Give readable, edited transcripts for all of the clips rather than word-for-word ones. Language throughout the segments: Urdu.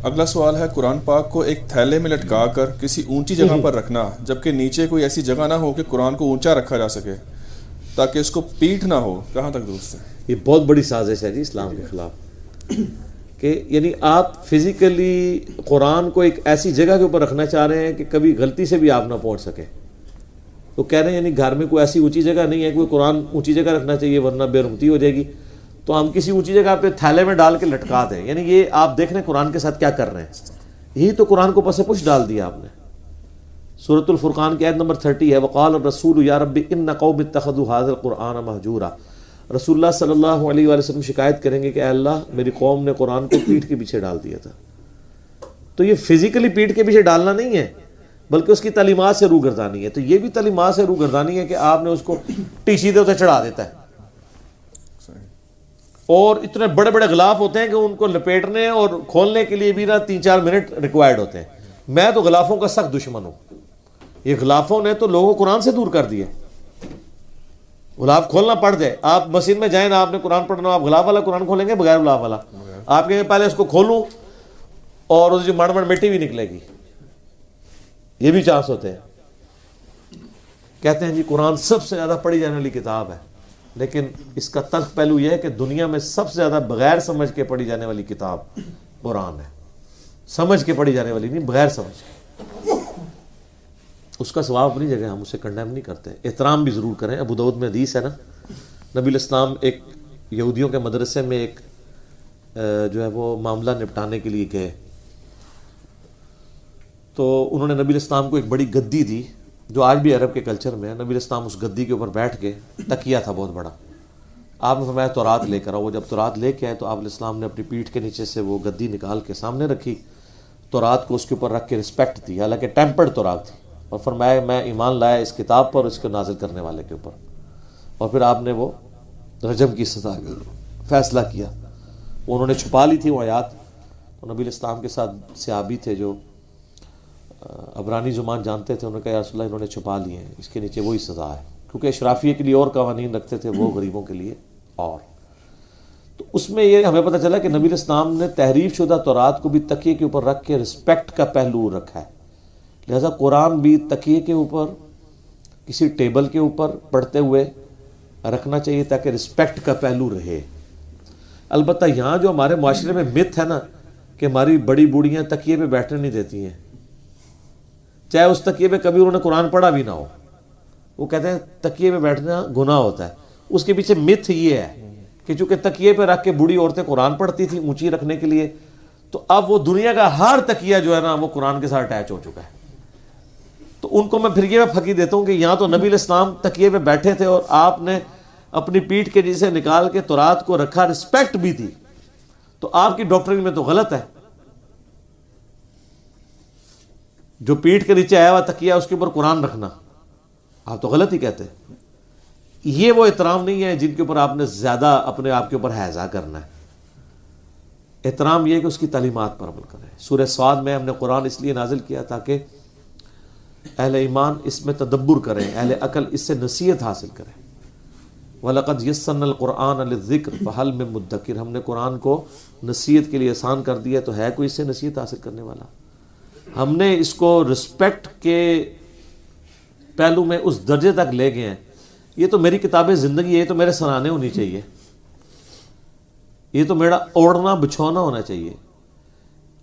اگلا سوال ہے، قرآن پاک کو ایک تھیلے میں لٹکا کر کسی اونچی جگہ پر رکھنا، جبکہ نیچے کوئی ایسی جگہ نہ ہو کہ قرآن کو اونچا رکھا جا سکے تاکہ اس کو پیٹھ نہ ہو، کہاں تک درست ہے؟ یہ بہت بڑی سازش ہے جی اسلام کے خلاف، کہ یعنی آپ فزیکلی قرآن کو ایک ایسی جگہ کے اوپر رکھنا چاہ رہے ہیں کہ کبھی غلطی سے بھی آپ نہ پہنچ سکے. تو کہہ رہے ہیں یعنی گھر میں کوئی ایسی اونچی جگہ نہیں ہے، کوئی قرآن اونچی جگہ رکھنا چاہیے ورنہ بے رحمتی ہو جائے گی، تو ہم کسی اونچی جگہ پہ تھیلے میں ڈال کے لٹکا دیں. یعنی یہ آپ دیکھ رہے ہیں قرآن کے ساتھ کیا کر رہے ہیں، یہی تو قرآن کو پس پش ڈال دیا آپ نے. سورۃ الفرقان کی آیت نمبر 30 ہے، وقال الرسول یا رب ان قوم اتخذوا هذا القرآن مہجورا. رسول اللہ صلی اللہ علیہ وآلہ وسلم شکایت کریں گے کہ اے اللہ میری قوم نے قرآن کو پیٹھ کے پیچھے ڈال دیا تھا. تو یہ فزیکلی پیٹھ کے پیچھے ڈالنا نہیں ہے بلکہ اس کی تعلیمات سے روگردانی ہے. تو یہ بھی تعلیمات سے روگردانی ہے کہ آپ نے اس کو ٹیشیدے ہوتے چڑھا دیتا ہے، اور اتنے بڑے بڑے غلاف ہوتے ہیں کہ ان کو لپیٹنے اور کھولنے کے لیے بھی نا 3-4 منٹ ریکوائرڈ ہوتے ہیں. میں تو غلافوں کا سخت دشمن ہوں. یہ غلافوں نے تو لوگوں کو قرآن سے دور کر دیے. غلاف کھولنا پڑ جائے، آپ مسجد میں جائیں نا، آپ نے قرآن پڑھنا، آپ غلاف والا قرآن کھولیں گے بغیر غلاف والا؟ آپ کہیں گے پہلے اس کو کھولوں اور اس جو مڑ مٹی بھی نکلے گی، یہ بھی چانس ہوتے ہیں. کہتے ہیں جی قرآن سب سے زیادہ پڑھی جانے والی کتاب ہے، لیکن اس کا تلخ پہلو یہ ہے کہ دنیا میں سب سے زیادہ بغیر سمجھ کے پڑھی جانے والی کتاب قرآن ہے. سمجھ کے پڑھی جانے والی نہیں، بغیر سمجھ کے. اس کا ثواب اپنی جگہ، ہم اسے کنڈیم نہیں کرتے، احترام بھی ضرور کریں. ابو داؤد میں حدیث ہے نا، نبی الاسلام ایک یہودیوں کے مدرسے میں ایک جو ہے وہ معاملہ نپٹانے کے لیے گئے، تو انہوں نے نبی الاسلام کو ایک بڑی گدی دی جو آج بھی عرب کے کلچر میں ہے. نبی الاسلام اس گدی کے اوپر بیٹھ کے، تکیہ تھا بہت بڑا، آپ نے فرمایا تورات لے کر آؤ. وہ جب تورات لے کے آئے تو آپ علیہ السلام نے اپنی پیٹھ کے نیچے سے وہ گدی نکال کے سامنے رکھی، تورات کو اس کے اوپر رکھ کے رسپیکٹ دی، حالانکہ ٹیمپرڈ تورات تھی، اور فرمایا میں ایمان لایا اس کتاب پر، اس کو نازل کرنے والے کے اوپر. اور پھر آپ نے وہ رجم کی سزا کا فیصلہ کیا. انہوں نے چھپا لی تھی وہ آیات. تو نبی الاسلام کے ساتھ صحابی تھے جو عبرانی زبان جانتے تھے، انہوں نے کہا یا رسول اللہ انہوں نے چھپا لیے ہیں، اس کے نیچے وہی سزا ہے، کیونکہ اشرافیہ کے لیے اور قوانین رکھتے تھے، وہ غریبوں کے لیے اور. تو اس میں یہ ہمیں پتہ چلا کہ نبی الاسلام نے تحریف شدہ تورات کو بھی تکیے کے اوپر رکھ کے رسپیکٹ کا پہلو رکھا ہے. لہذا قرآن بھی تکیے کے اوپر، کسی ٹیبل کے اوپر پڑھتے ہوئے رکھنا چاہیے تاکہ رسپیکٹ کا پہلو رہے. البتہ یہاں جو ہمارے معاشرے میں مت ہے نا کہ ہماری بڑی بوڑھیاں تکیے پہ بیٹھنے نہیں دیتی ہیں، چاہے اس تکیے پہ کبھی انہوں نے قرآن پڑھا بھی نہ ہو. وہ کہتے ہیں تکیے پہ بیٹھنا گناہ ہوتا ہے. اس کے پیچھے مت یہ ہے کہ چونکہ تکیے پہ رکھ کے بوڑھی عورتیں قرآن پڑھتی تھیں اونچی رکھنے کے لیے، تو اب وہ دنیا کا ہر تکیہ جو ہے نا وہ قرآن کے ساتھ اٹیچ ہو چکا ہے. تو ان کو میں پھر یہ پھکی دیتا ہوں کہ یہاں تو نبی الاسلام تکیے پہ بیٹھے تھے اور آپ نے اپنی پیٹھ کے نیچے نکال کے تورات کو رکھا، رسپیکٹ بھی دی. تو آپ کی ڈاکٹرنگ میں تو غلط ہے. جو پیٹھ کے نیچے آیا ہوا تکیہ اس کے اوپر قرآن رکھنا، آپ تو غلط ہی کہتے ہیں. یہ وہ احترام نہیں ہے جن کے اوپر آپ نے زیادہ اپنے آپ کے اوپر حیضہ کرنا ہے. احترام یہ ہے کہ اس کی تعلیمات پر عمل کریں. سورہ صاد میں ہم نے قرآن اس لیے نازل کیا تاکہ اہل ایمان اس میں تدبر کریں، اہل عقل اس سے نصیحت حاصل کریں. وَلَقَدْ يَسَّرْنَا الْقُرْآنَ لِلذِّكْرِ فَهَلْ مِن مُدَّكِرٍ. ہم نے قرآن کو نصیحت کے لیے آسان کر دیا، تو ہے کوئی اس سے نصیحت حاصل کرنے والا؟ ہم نے اس کو رسپیکٹ کے پہلو میں اس درجے تک لے گئے ہیں. یہ تو میری کتاب زندگی ہے، یہ تو میرے سرانے ہونی چاہیے، یہ تو میرا اوڑھنا بچھونا ہونا چاہیے.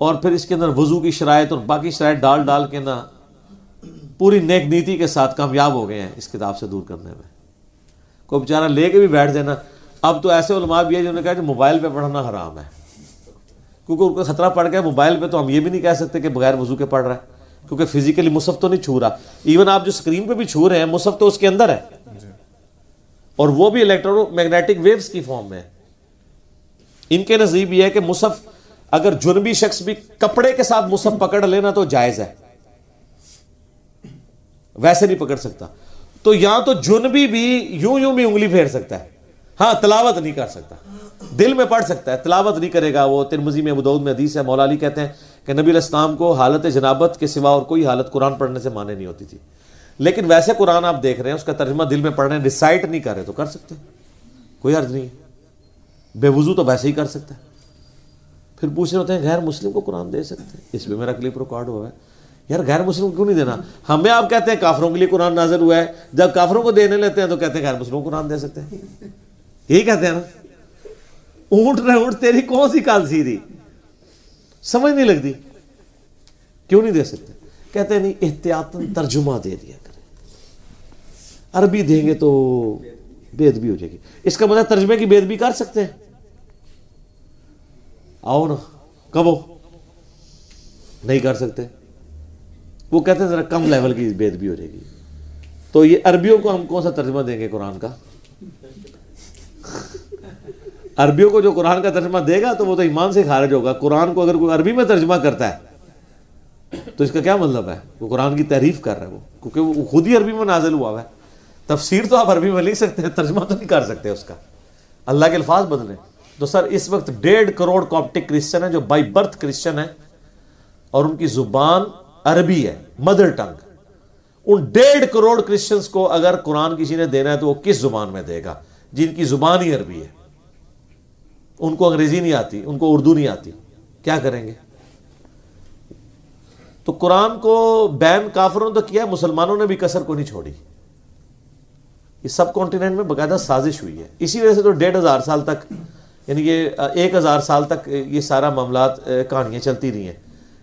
اور پھر اس کے اندر وضو کی شرائط اور باقی شرائط ڈال ڈال کے نا پوری نیک نیتی کے ساتھ کامیاب ہو گئے ہیں اس کتاب سے دور کرنے میں. کوئی بیچارہ لے کے بھی بیٹھ دینا. اب تو ایسے علماء بھی ہے جنہوں نے کہا کہ موبائل پہ پڑھنا حرام ہے، کیونکہ ان کو خطرہ پڑ گیا موبائل پہ. تو ہم یہ بھی نہیں کہہ سکتے کہ بغیر وضو کے پڑھ رہا ہے، کیونکہ فزیکلی مصحف تو نہیں چھو رہا. ایون آپ جو اسکرین پہ بھی چھو رہے ہیں مصحف تو اس کے اندر ہے، اور وہ بھی الیکٹرو میگنیٹک ویوز کی فارم میں. ان کے نزدیک یہ ہے کہ مصحف اگر جنبی شخص بھی کپڑے کے ساتھ مصحف پکڑ لینا تو جائز ہے، ویسے نہیں پکڑ سکتا. تو یہاں تو جنبی بھی یوں بھی انگلی پھیر سکتا ہے، ہاں تلاوت نہیں کر سکتا. دل میں پڑھ سکتا ہے، تلاوت نہیں کرے گا. وہ ترمذی میں ابو داؤد میں حدیث ہے، مولا علی کہتے ہیں کہ نبی علیہ السلام کو حالت جنابت کے سوا اور کوئی حالت قرآن پڑھنے سے مانے نہیں ہوتی تھی. لیکن ویسے قرآن آپ دیکھ رہے ہیں، اس کا ترجمہ دل میں پڑھ رہے ہیں، ریسائٹ نہیں کر رہے تو کر سکتے ہیں، کوئی حرج نہیں ہے. بے وضو تو ویسے ہی کر سکتا ہے. پھر پوچھ رہے ہوتے ہیں غیر مسلم کو قرآن دے سکتے ہیں؟ اس پہ میرا کلپ ریکارڈ ہوا ہے. یار غیر مسلم کو کیوں نہیں دینا؟ ہمیں آپ کہتے ہیں کافروں کے لیے قرآن نازل ہوا ہے, جب کافروں کو دینے لیتے ہیں تو کہتے ہیں غیر مسلموں کو قرآن دے سکتے ہیں. یہی کہتے ہیں نا. اونٹ رہے اونٹ تیری کون سی کال سیدھی, سمجھ نہیں لگتی. کیوں نہیں دے سکتے؟ کہتے ہیں نہیں احتیاطاً ترجمہ دے دیا کریں, عربی دیں گے تو بے ادبی ہو جائے گی. اس کا مطلب ترجمے کی بے ادبی کر سکتے ہیں؟ آؤ نا, کب ہو؟ نہیں کر سکتے. وہ کہتے ہیں ذرا کم لیول کی بے ادبی ہو جائے گی. تو یہ عربیوں کو ہم کون سا ترجمہ دیں گے قرآن کا؟ عربیوں کو جو قرآن کا ترجمہ دے گا تو وہ تو ایمان سے خارج ہوگا. قرآن کو اگر کوئی عربی میں ترجمہ کرتا ہے تو اس کا کیا مطلب ہے؟ وہ قرآن کی تعریف کر رہا ہے, وہ کیونکہ وہ خود ہی عربی میں نازل ہوا ہے. تفسیر تو آپ عربی میں لکھ سکتے ہیں, ترجمہ تو نہیں کر سکتے اس کا. اللہ کے الفاظ بدلیں. تو سر اس وقت 1.5 کروڑ کاپٹک کرسچن ہیں جو بائی برتھ کرسچن ہیں اور ان کی زبان عربی ہے, مدر ٹنگ. ان 1.5 کروڑ کرسچنز کو اگر قرآن کسی نے دینا ہے تو وہ کس زبان میں دے گا جن کی زبان ہی عربی ہے؟ ان کو انگریزی نہیں آتی, ان کو اردو نہیں آتی, کیا کریں گے؟ تو قرآن کو بین کافروں تو کیا, مسلمانوں نے بھی کسر کو نہیں چھوڑی. یہ سب کانٹیننٹ میں باقاعدہ سازش ہوئی ہے. اسی وجہ سے تو 1500 سال تک, یعنی کہ 1000 سال تک یہ سارا معاملات کہانیاں چلتی رہی ہیں.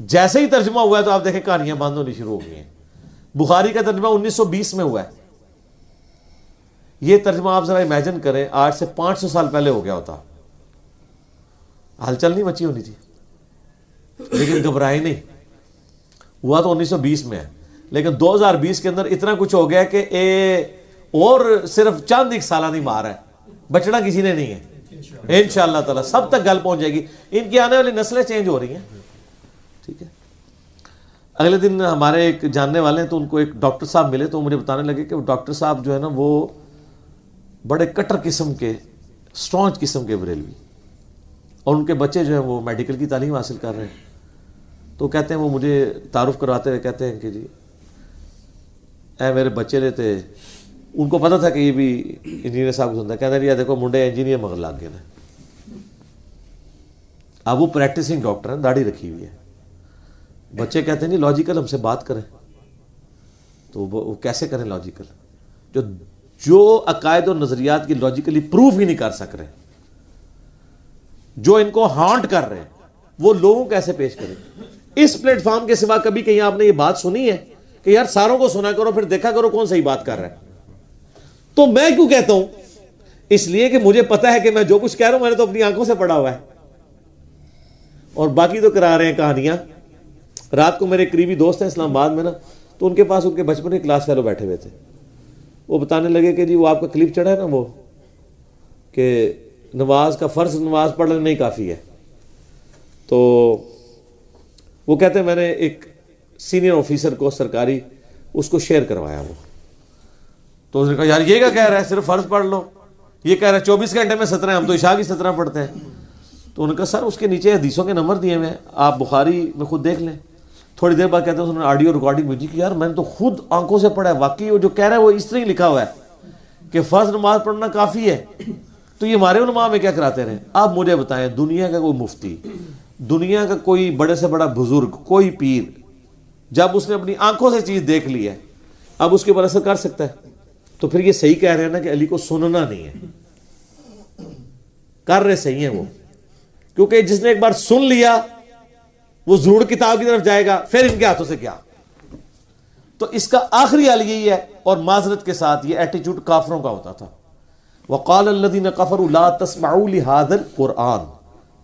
جیسے ہی ترجمہ ہوا ہے تو آپ دیکھیں کہانیاں بند ہونی شروع ہو گئی ہیں. بخاری کا ترجمہ 1920 میں ہوا ہے. یہ ترجمہ آپ ذرا امیجن کریں آج سے 500 سال پہلے ہو گیا ہوتا, ہلچل نہیں مچی ہونی تھی. لیکن گھبرائے نہیں, ہوا تو 1920 میں ہے, لیکن 2020 کے اندر اتنا کچھ ہو گیا کہ اور صرف چند ایک سالہ نہیں مار ہے, بچنا کسی نے نہیں ہے. انشاءاللہ تعالی سب تک گل پہنچ جائے گی. ان کی آنے والی نسلیں چینج ہو رہی ہیں. ٹھیک ہے. اگلے دن ہمارے ایک جاننے والے ہیں تو ان کو ایک ڈاکٹر صاحب ملے تو مجھے بتانے لگے کہ ڈاکٹر صاحب جو ہے نا وہ بڑے کٹر قسم کے, اسٹرانج قسم کے بریلوی, اور ان کے بچے جو ہیں وہ میڈیکل کی تعلیم حاصل کر رہے ہیں. تو کہتے ہیں وہ مجھے تعارف کرواتے ہوئے کہتے ہیں کہ جی اے میرے بچے لیتے, ان کو پتا تھا کہ یہ بھی انجینئر صاحب کو سنتا ہے, کہتے ہیں یہ دیکھو منڈے انجینئر مگر لگ گئے نا. اب وہ پریکٹسنگ ڈاکٹر ہیں, داڑھی رکھی ہوئی ہے. بچے کہتے ہیں نہیں لاجیکل ہم سے بات کریں. تو وہ کیسے کریں لاجیکل, جو عقائد اور نظریات کی لاجیکلی پروف ہی نہیں کر سک رہے, جو ان کو ہانٹ کر رہے ہیں, وہ لوگوں کیسے پیش کریں؟ اس پلیٹ فارم کے سوا کبھی کہیں آپ نے یہ بات سنی ہے کہ یار ساروں کو سنا کرو پھر دیکھا کرو کون صحیح بات کر رہا ہے؟ تو میں کیوں کہتا ہوں؟ اس لیے کہ مجھے پتا ہے کہ میں جو کچھ کہہ رہا ہوں میں نے تو اپنی آنکھوں سے پڑھا ہوا ہے, اور باقی تو کرا رہے ہیں کہانیاں. رات کو میرے قریبی دوست ہیں اسلام آباد میں نا, تو ان کے پاس ان کے بچپن کے کلاس فیلو بیٹھے ہوئے تھے. وہ بتانے لگے کہ جی وہ آپ کا کلپ چڑھا ہے نا وہ کہ نماز کا فرض نماز پڑھنا نہیں کافی ہے. تو وہ کہتے ہیں میں نے ایک سینئر آفیسر کو سرکاری اس کو شیئر کروایا وہ, تو اس نے کہا یار یہ کیا کہہ رہا ہے صرف فرض پڑھ لو, یہ کہہ رہا ہے 24 گھنٹے میں 17, ہم تو عشاء کی 17 پڑھتے ہیں. تو انہوں نے کہا سر اس کے نیچے حدیثوں کے نمبر دیے ہوئے ہیں, آپ بخاری میں خود دیکھ لیں. تھوڑی دیر بعد کہتے ہیں انہوں نے آڈیو ریکارڈنگ بھیجی کہ یار میں نے تو خود آنکھوں سے پڑھا ہے, واقعی وہ جو کہہ رہا ہے وہ اس طرح ہی لکھا ہوا ہے کہ فرض نماز پڑھنا کافی ہے. تو یہ ہمارے علماء میں کیا کراتے رہے؟ آپ مجھے بتائیں, دنیا کا کوئی مفتی, دنیا کا کوئی بڑے سے بڑا بزرگ, کوئی پیر, جب اس نے اپنی آنکھوں سے چیز دیکھ لی ہے اب اس کے اوپر اثر کر سکتا ہے؟ تو پھر یہ صحیح کہہ رہے ہیں نا کہ علی کو سننا نہیں ہے, کر رہے صحیح ہیں وہ, کیونکہ جس نے ایک بار سن لیا وہ ضرور کتاب کی طرف جائے گا, پھر ان کے ہاتھوں سے کیا. تو اس کا آخری حل یہی ہے, اور معذرت کے ساتھ یہ ایٹیچیوڈ کافروں کا ہوتا تھا. وقال الذين كفروا لا تسمعوا لهذا القرآن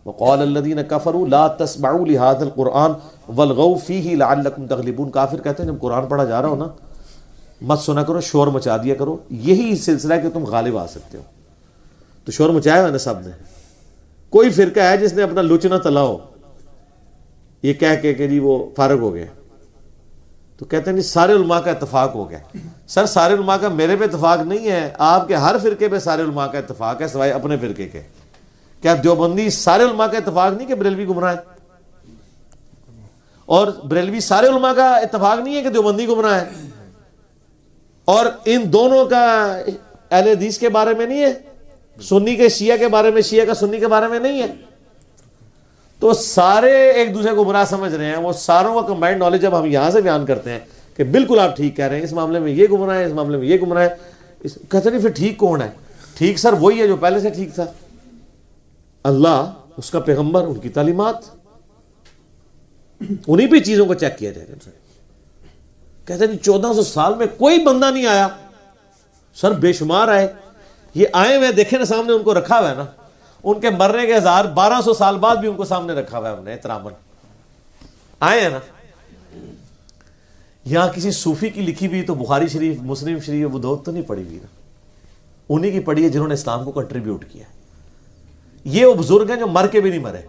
وقال الذين كفروا لا تسمعوا لهذا القرآن والغوا فيه لعلكم تغلبون. کافر کہتے ہیں جب قرآن پڑھا جا رہا ہو نا مت سنا کرو, شور مچا دیا کرو, یہی سلسلہ ہے کہ تم غالب آ سکتے ہو. تو شور مچایا ہوا نا سب نے. کوئی فرقہ ہے جس نے اپنا لوچنا تلا ہو یہ کہہ کے کہ جی وہ فارغ ہو گئے, تو کہتے ہیں نہیں سارے علماء کا اتفاق ہو گیا. سر سارے علماء کا میرے پہ اتفاق نہیں ہے, آپ کے ہر فرقے پہ سارے علماء کا اتفاق ہے سوائے اپنے فرقے کے. کیا دیوبندی سارے علماء کا اتفاق نہیں کہ بریلوی گمراہ ہے؟ اور بریلوی سارے علماء کا اتفاق نہیں ہے کہ دیوبندی گمراہ ہے؟ اور ان دونوں کا اہل حدیث کے بارے میں نہیں ہے, سنی کے شیعہ کے بارے میں, شیعہ کا سنی کے بارے میں نہیں ہے. تو سارے ایک دوسرے کو برا سمجھ رہے ہیں. وہ ساروں کا کمبائنڈ نالج جب ہم یہاں سے بیان کرتے ہیں کہ بالکل آپ ٹھیک کہہ رہے ہیں, اس معاملے میں یہ گمراہ ہے, اس معاملے میں یہ گمراہ ہے, کہتے نہیں پھر ٹھیک کون ہے؟ ٹھیک سر وہی ہے جو پہلے سے ٹھیک تھا, اللہ, اس کا پیغمبر, ان کی تعلیمات, انہی پہ چیزوں کو چیک کیا جائے گا. کہتے نہیں 1400 سال میں کوئی بندہ نہیں آیا. سر بے شمار آئے, یہ آئے ہوئے دیکھیں نا سامنے, ان کو رکھا ہوا ہے نا, ان کے مرنے کے 1200 سال بعد بھی ان کو سامنے رکھا ہوا ہے ہم نے احتراماً, آئے ہیں نا. یہاں کسی صوفی کی لکھی بھی تو بخاری شریف, مسلم شریف, ابو داؤد تو نہیں پڑھی ہوئی نا, انہی کی پڑھی ہے جنہوں نے اسلام کو کنٹریبیوٹ کیا. یہ وہ بزرگ ہیں جو مر کے بھی نہیں مرے,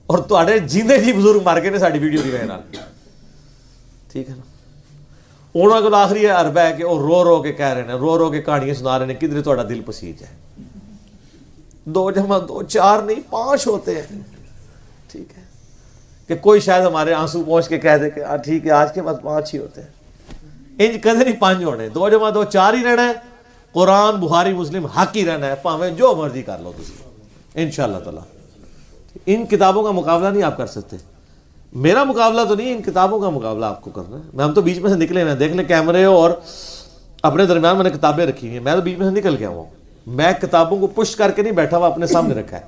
اور تواڈے جیندے جی بزرگ مر کے نے ساری ویڈیو دی وجہ نال, ٹھیک ہے نا. انہوں کو آخری عرب ہے کہ وہ رو رو کے کہہ رہے ہیں, رو رو کے کہانیاں سنا رہے ہیں, کدھر تہاڈا دل پسیج ہے. 2 جمع 2 4 نہیں 5 ہوتے ہیں, ٹھیک ہے, کہ کوئی شاید ہمارے آنسو پہنچ کے کہہ دے کہ ٹھیک ہے آج کے بعد 5 ہی ہوتے ہیں. انج کدھر نہیں 5 ہونے, 2 جمع 2 4 ہی رہنا ہے. قرآن بخاری مسلم حق ہی رہنا ہے, پاویں جو مرضی کر لو تسی انشاءاللہ تعالی. ان کتابوں کا مقابلہ نہیں آپ کر سکتے. میرا مقابلہ تو نہیں, ان کتابوں کا مقابلہ آپ کو کرنا ہے. میں ہم تو بیچ میں سے نکلے ہوئے ہیں, دیکھ لیں کیمرے اور اپنے درمیان میں نے کتابیں رکھی ہوئی ہیں, میں تو بیچ میں سے نکل گیا ہوں. میں کتابوں کو پش کر کے نہیں بیٹھا ہوا, اپنے سامنے رکھا ہے.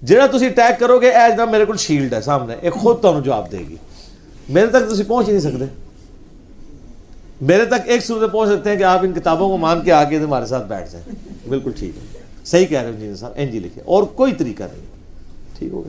جہاں تسی ٹیگ کرو گے ایج نہ میرے کو شیلڈ ہے سامنے, ایک خود تمہیں جواب دے گی. میرے تک تسی پہنچ ہی نہیں سکتے. میرے تک ایک صورت پہنچ سکتے ہیں کہ آپ ان کتابوں کو مان کے آگے ہمارے ساتھ بیٹھ جائیں. بالکل ٹھیک ہے, صحیح کہہ رہے ہیں انجینئر صاحب, این جی لکھے, اور کوئی طریقہ نہیں. ٹھیک ہوگا.